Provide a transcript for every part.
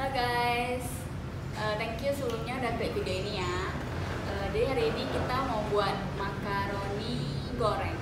Halo guys, thank you sebelumnya udah klik video ini ya. Jadi hari ini kita mau buat makaroni goreng.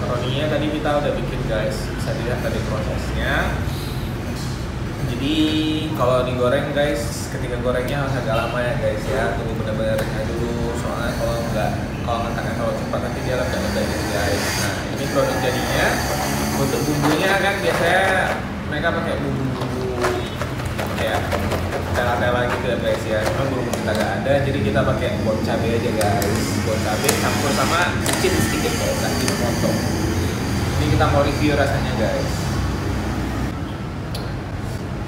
Makaroninya tadi kita udah bikin guys, bisa dilihat tadi prosesnya. Jadi kalau digoreng guys, ketika gorengnya harus agak lama ya guys ya, tunggu benar-benar renyah dulu, soalnya kalau ngangkatnya terlalu cepat nanti dia lembek-lembek gitu guys. Nah ini produk jadinya. Untuk bumbunya kan biasanya mereka pakai bumbu kayak tela-tela gitu ya guys ya, cuma bumbu kita gak ada, jadi kita pakai bon cabai aja guys. Bon cabai campur sama micin sedikit guys, nanti potong. Ini kita mau review rasanya guys.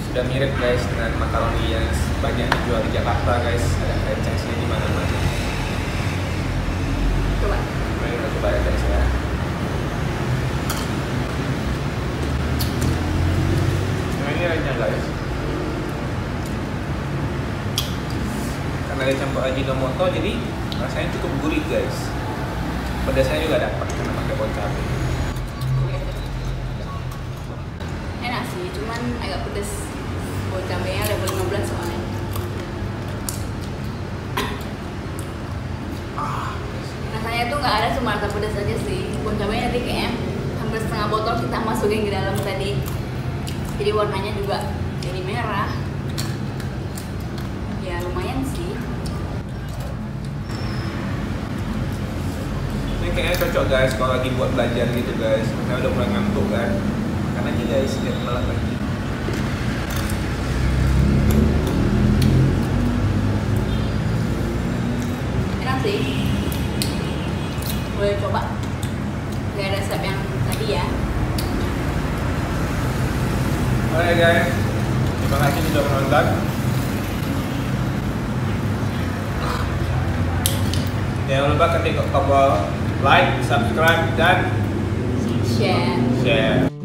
Sudah mirip guys dengan makaroni yang banyak dijual di Jakarta guys, ada franchise-nya di mana-mana. Coba. Mari kita coba ya guys ya. Nah ini renyah guys. Karena ada campur ajinomoto jadi rasanya cukup gurih guys. Pedasnya juga dapat karena pakai bon cabai. Enak sih, cuman agak pedes. Bon cabainya level 15 soalnya. Rasanya tuh nggak ada cuma rasa pedas aja sih. Bon cabainya tadi kayaknya hampir setengah botol kita masukin ke dalam tadi. Jadi warnanya juga jadi merah. Ya lumayan sih. Ini kayaknya cocok guys kalau lagi buat belajar gitu guys. Karena udah mulai ngantuk kan. Karena aja guys, jangan malah lagi. boleh coba dari resep yang tadi ya. Oke guys, terima kasih sudah menonton. Jangan lupa ketik tombol like, subscribe, dan Share. share.